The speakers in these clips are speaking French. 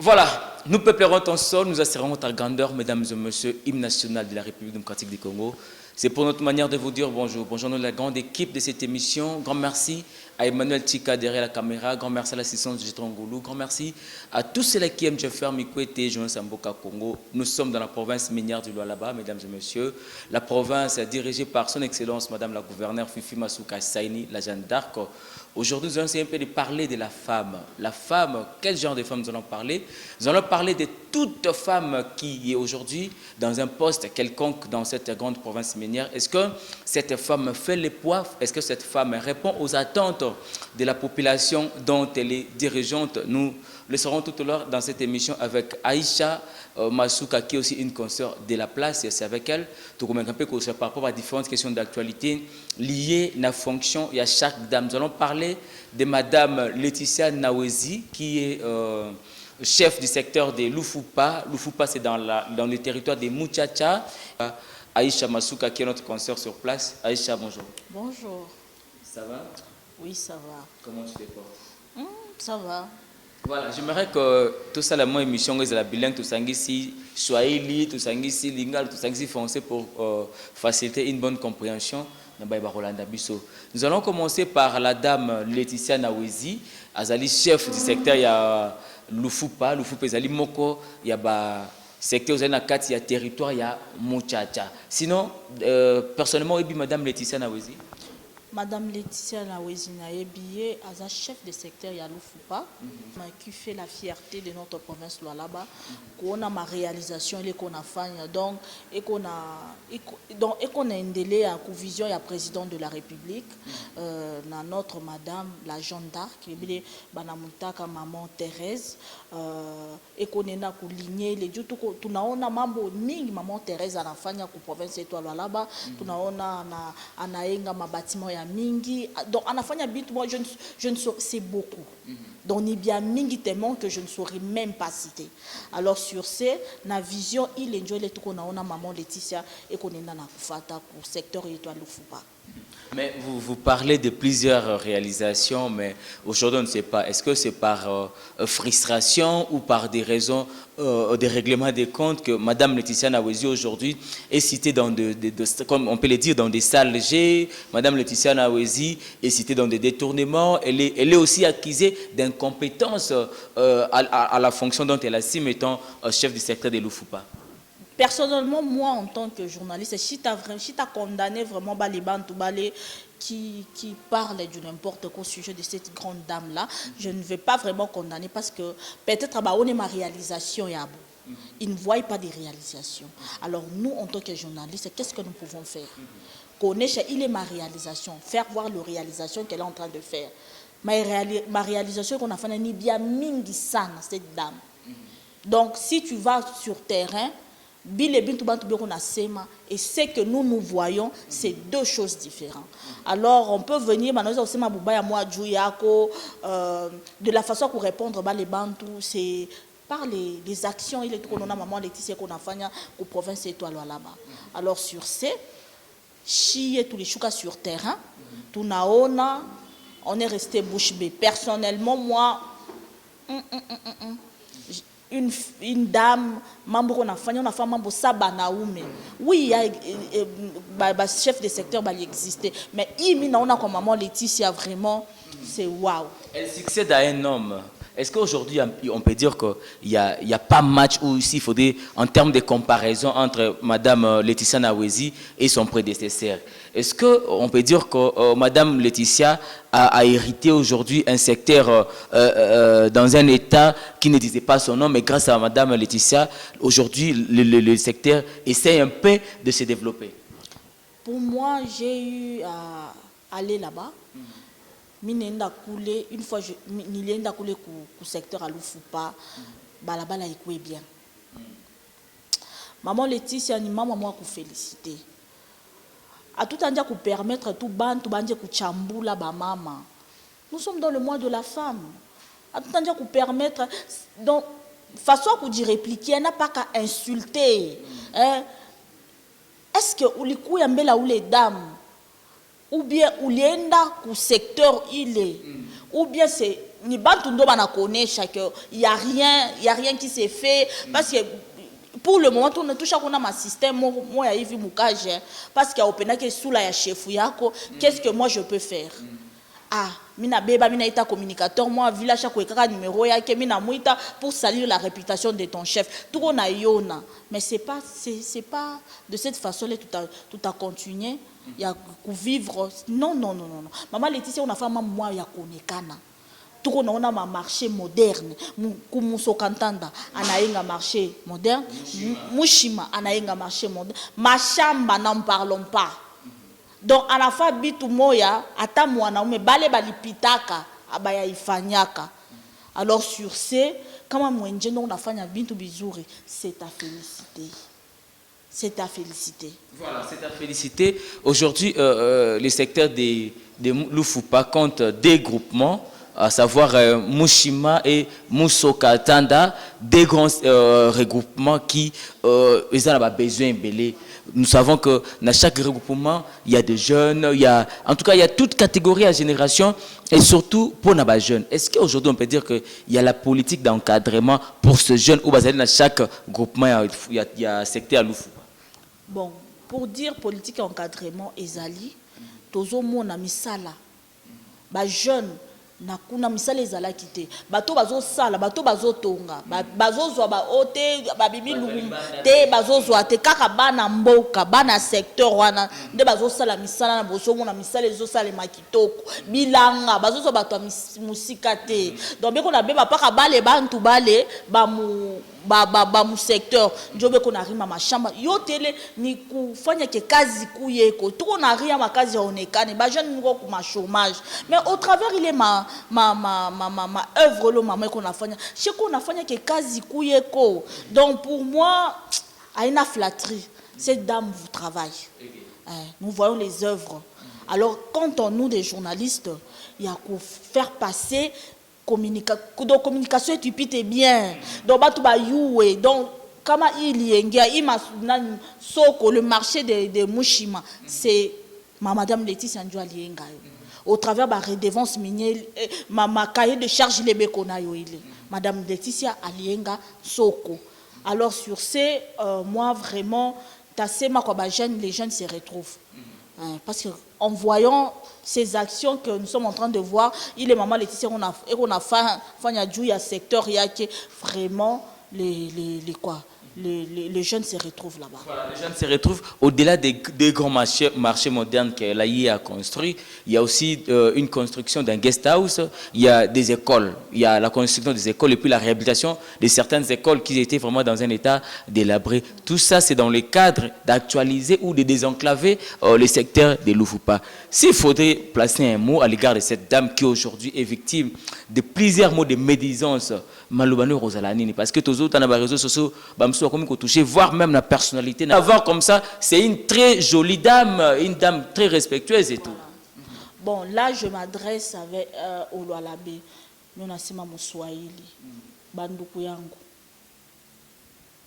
Voilà, nous peuplerons ton sol, nous assurerons ta grandeur, mesdames et messieurs, hymne national de la République démocratique du Congo. C'est pour notre manière de vous dire bonjour. Bonjour, nous, la grande équipe de cette émission. Grand merci à Emmanuel Tika derrière la caméra. Grand merci à l'assistance de Jitron Goulou. Grand merci à tous ceux qui aiment Jeffer Mikwete et Jonas Samboka Congo. Nous sommes dans la province minière du Lualaba, mesdames et messieurs. La province est dirigée par son excellence, madame la gouverneure Fifi Masuka Saini, la Jeanne d'Arc. Aujourd'hui, nous allons essayer un peu de parler de la femme. La femme, quel genre de femme nous allons parler? Nous allons parler de toute femme qui est aujourd'hui dans un poste quelconque dans cette grande province minière. Est-ce que cette femme fait le poids? Est-ce que cette femme répond aux attentes de la population dont elle est dirigeante? Nous le saurons tout à l'heure dans cette émission avec Aïcha Masuka, qui est aussi une consoeur de la place. Et c'est avec elle que par rapport à différentes questions d'actualité liées à la fonction et à chaque dame. Nous allons parler de Madame Laetitia Nawezi, qui est chef du secteur de Lufupa. Lufupa, c'est dans le territoire de Muchacha. Aïcha Masuka, qui est notre consoeur sur place. Aïcha, bonjour. Bonjour. Ça va? Oui, ça va. Comment tu te portes? Ça va. Voilà, j'aimerais que tout ça, la moins émission, la bilingue, tout ça, ici, Swahili, tout ça, ici, Lingal, tout ça, ici, français, pour faciliter une bonne compréhension. Nous allons commencer par la dame Laetitia Nawezi, Azali chef du secteur, il y a Lufupa, Azali Moko, il y a secteur, il y a territoire, il y a Muchacha. Sinon, personnellement, madame Laetitia Nawezi. Madame Laetitia Nawezi Nayebiye, as chef de secteur Yaloufupa, qui fait la fierté de notre province Lualaba, qu'on a ma réalisation et qu'on a fait donc et qu'on a un délai à vision et à président de la République, notre madame la Jeanne d'Arc, qui est banamutaka maman Thérèse, et qu'on est na ligné les dieux tout na mambo ning maman Thérèse à la fin de la province étoile Lualaba, tout na anaenga ma bâtiment mingi, donc à la fin moi je ne sais, c'est beaucoup. Donc il y a mingi tellement que je ne saurais même pas citer. Alors sur ce, na vision il enjoy les tout qu'on a maman Laetitia et qu'on est dans la fata pour secteur étoile Lufupa. Mais vous parlez de plusieurs réalisations, mais aujourd'hui on ne sait pas. Est-ce que c'est par frustration ou par des raisons des règlements des comptes que Madame Laetitia Nawezi aujourd'hui est citée dans comme on peut le dire, dans des salles G. Madame Laetitia Nawezi est citée dans des détournements. Elle est aussi accusée d'incompétence à la fonction dont elle assume étant chef du secteur de Lufupa. Personnellement, moi, en tant que journaliste, si tu as condamné vraiment les bantu qui parlent de n'importe quoi au sujet de cette grande dame-là, je ne vais pas vraiment condamner parce que peut-être on est ma réalisation. Ils ne voient pas des réalisations. Alors nous, en tant que journalistes, qu'est-ce que nous pouvons faire? Connaître, il est ma réalisation, faire voir la réalisation qu'elle est en train de faire. Ma réalisation qu'on a fait, ni bien mingi sana, cette dame. Donc, si tu vas sur terrain, et ce que nous voyons, c'est deux choses différentes. Alors, on peut venir, de la façon pour répondre les Bantu, c'est par les actions et les trucs qu'on a maman Laetitia qu'on a fait aux provinces étoiles là-bas. Alors, sur ce, chier tous les choukas sur terrain, tout on est resté bouche bée. Personnellement, moi, une dame, membre on a fait membre Sabanaoume. Oui, il y a chef de secteur qui existe, mais il on a comme maman Laetitia vraiment, c'est waouh. Elle succède à un homme. Est-ce qu'aujourd'hui, on peut dire qu'il n'y a pas match où ici, il faudrait, en termes de comparaison entre Madame Laetitia Nawezi et son prédécesseur? Est-ce qu'on peut dire que Madame Laetitia a hérité aujourd'hui un secteur dans un état qui ne disait pas son nom, mais grâce à Madame Laetitia, aujourd'hui, le secteur essaie un peu de se développer? Pour moi, j'ai eu à aller là-bas. Une fois nilienda coulé au secteur à Lufupa, balabala écoué bien. Maman Laetitia ni maman moi ku féliciter. À tout anja ku permettre tout bantu banje ku chambula ba mama. Nous sommes dans le mois de la femme. À tout anja ku permettre donc façon ku dire répliquer n'a pas qu'à insulter. Est-ce que ulikuya mbela ou les dames ou bien ulienda ku secteur il est ou bien c'est ni bantu ndo bana connaître que il y a rien qui s'est fait parce que pour le moment on touche à un système moi ya hivi mukaje parce qu'il y a opena que sous la chef yako qu'est-ce que moi je peux faire ah mina beba mina ita communicateur moi village ko ekaka numéro yake mina muita pour salir la réputation de ton chef tout on a yona mais c'est pas de cette façon là tout a continué il y a vivre non maman Laetitia on a fait moi ya konekana tout on a un marché moderne kumuso kantanda anayenga marché moderne mushima anayenga marché moderne machamba n'en parlons pas. Donc à la fin bitu moya ata mwana ume bale balipitaka abaya ifanyaka. Alors sur ce kama mwenje ndo unafanya bintu bizuri c'est à féliciter. C'est à féliciter. Voilà, c'est à féliciter. Aujourd'hui le secteur des Lufupa compte deux groupements, à savoir Mushima et Musoka Tanda, des grands regroupements qui ont besoin belé. Nous savons que dans chaque regroupement, il y a des jeunes, en tout cas, il y a toute catégorie à génération et surtout pour les jeunes. Est-ce qu'aujourd'hui, on peut dire qu'il y a la politique d'encadrement pour ce jeune ou dans chaque groupement, il y a un secteur à Lufu? Bon, pour dire politique d'encadrement, Ezali, tozo mona misala, ba jeune, nakuna misala ezala kite bato bazo sala bato bazo tonga bazo zwa ba ote ba bibi lungu te bazo zwa te kaka bana mboka bana secteur wana nde bazo sala misala na boso mona misala ezo sala makitoko bilanga bazo zwa bato musika te donc beko na beba paka bale bantu bale ba mu secteur njobe ko na rima mashamba yote ni kufanya ke kazi kuyeko tuko na ria makazi yaonekane ba jeune ngo ku ma chômage mais au travers il est ma œuvre lo mama qu'on a fait chez qu'on a fait que kazi kuyeko donc pour moi a une flatterie cette dame vous travaille nous voyons les œuvres alors quand on nous des journalistes il y a qu'à faire passer donc communication tu pites bien donc batu ba youé donc kama il yengia ima soko le marché de Mushima c'est madame Laetitia Njo alienga au travers de la redevance minière, ma cahier de charge les bekonayo il madame Laetitia alienga soko. Alors sur ce moi vraiment tasema kwa ba jeunes les jeunes se retrouvent parce que en voyant ces actions que nous sommes en train de voir il est maman Laetitia on a fait ya secteur yake vraiment les jeunes se retrouvent là-bas. Voilà, les jeunes se retrouvent au-delà des grands marchés modernes que l'AIE a construit. Il y a aussi une construction d'un guest house, il y a des écoles, il y a la construction des écoles et puis la réhabilitation de certaines écoles qui étaient vraiment dans un état délabré. Tout ça, c'est dans le cadre d'actualiser ou de désenclaver le secteur de Lufupa. S'il faudrait placer un mot à l'égard de cette dame qui aujourd'hui est victime de plusieurs mots de médisance, Malobano Rosalanini, parce que tous les autres dans les réseaux sociaux, comme touché, voire même la personnalité. Avoir comme ça, c'est une très jolie dame, une dame très respectueuse et tout. Bon, là, je m'adresse au Lualabé. Nous sommes en Swahili. Banduku yangu.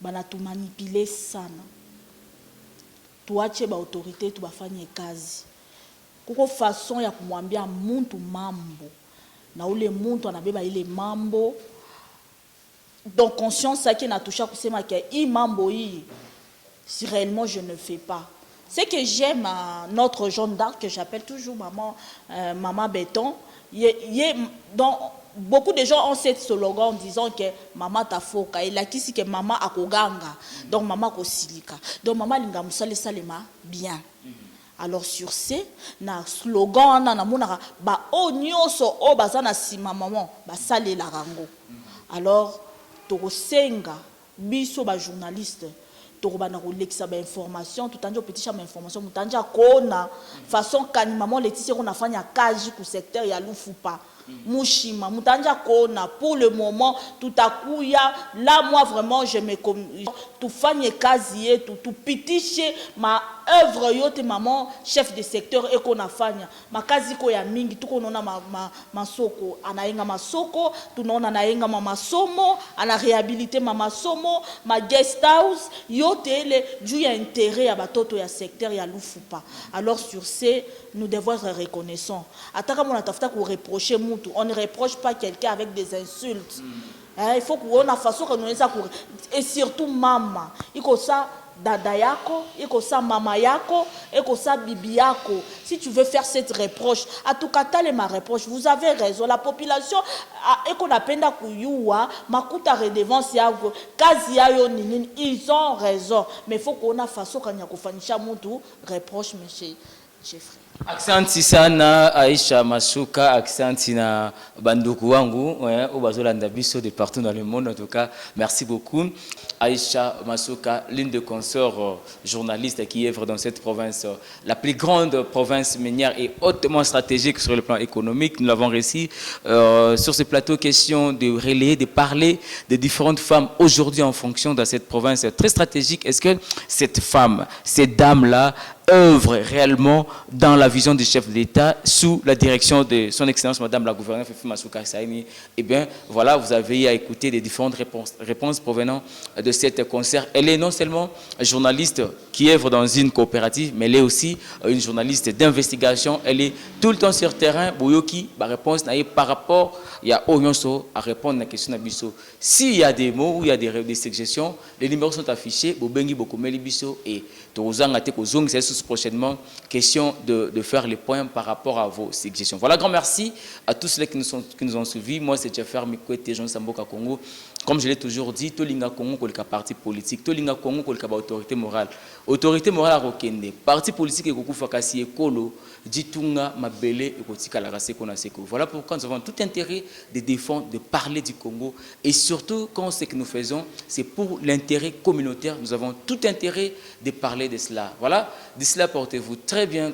Banatu manipuler sana. Tuache ba autorité tu bafanye kazi. Kuko façon ya kumwambia muntu mambo. Na ule muntu anabeba ile mambo. Donc conscience ça qui n'a touché à kusema que i mambo yi si réellement je ne fais pas. C'est que j'aime notre Jeanne d'Arc que j'appelle toujours maman béton. Donc beaucoup de gens ont ce slogan en disant que maman tafoka et là qui c'est que maman akoganga donc maman kosilika donc maman linga musale salema bien. Alors sur ce na slogan na mona ba o nyoso o bazana sima maman ba sale la rango. Alors tokosenga biso ba journaliste tokobana kolekisa ba information tutanja petit chama information mutanja kona façon kani maman Laetitia on a fanya kazi ku secteur ya Lufupa Mushima mutanja kona pour le moment tout à coup ya là moi vraiment je me tout fanye kazi yetu tout pitishe ma œuvre yote maman chef de secteur et qu'on a fanya makazi ko ya mingi tuko nona masoko anayenga masoko tunaona anayenga masomo ana réhabiliter masomo ma guest house yote le juu ya intérêt ya batoto ya secteur ya Lufupa. Alors sur ce nous devons être reconnaissants ataka mona tafuta ko reprocher On ne reproche pas quelqu'un avec des insultes. Hein, il faut qu'on a façon que nous ça et surtout maman. Il faut ça dada yako, il faut ça maman yako, il faut ça bibi yako. Si tu veux faire cette reproche, à tout cas ma reproche, vous avez raison. La population et qu'on appelle kuyua, makuta redevance yako, kazi yayo nini, ils ont raison. Mais il faut qu'on a façon qu'on y a kofanisha mutu reproche monsieur Jeffrey. Aksanti sana Aïcha Masuka, aksanti na banduku wangu obazolanda biso de partout dans le monde. En tout cas, merci beaucoup Aïcha Masuka, l'une des consorts journalistes qui œuvre dans cette province, la plus grande province minière et hautement stratégique sur le plan économique. Nous l'avons réussi sur ce plateau, question de relayer, de parler des différentes femmes aujourd'hui en fonction de cette province très stratégique. Est-ce que cette femme, ces dames-là œuvre réellement dans la vision du chef de l'État sous la direction de son Excellence Madame la gouverneure Fifi Masuka Saini? Eh bien, voilà, vous avez à écouter des différentes réponses provenant de cet concert. Elle est non seulement journaliste qui œuvre dans une coopérative, mais elle est aussi une journaliste d'investigation. Elle est tout le temps sur terrain. Boyoki, ma réponse n'est par rapport, il y a Oyonso à répondre à la question d'Abisso. S'il y a des mots ou il y a des suggestions, les numéros sont affichés. Bobengi Bokomeli Bisso et c'est prochainement question de faire les points par rapport à vos suggestions. Voilà, grand merci à tous ceux qui nous ont suivis. Moi, c'est Jeffer Mikwete, Jean Samboka Congo. Comme je l'ai toujours dit, Tolinga Congo, kolika parti politique, Tolinga Congo, kolika autorité morale. Autorité morale à Rokende, parti politique et Koku Fakasi Ekolo, Ditunga, Mabele et Kotika Laraseko Naseko. Voilà pourquoi nous avons tout intérêt de défendre, de parler du Congo. Et surtout, quand ce que nous faisons, c'est pour l'intérêt communautaire. Nous avons tout intérêt de parler de cela. Voilà, de cela portez-vous très bien.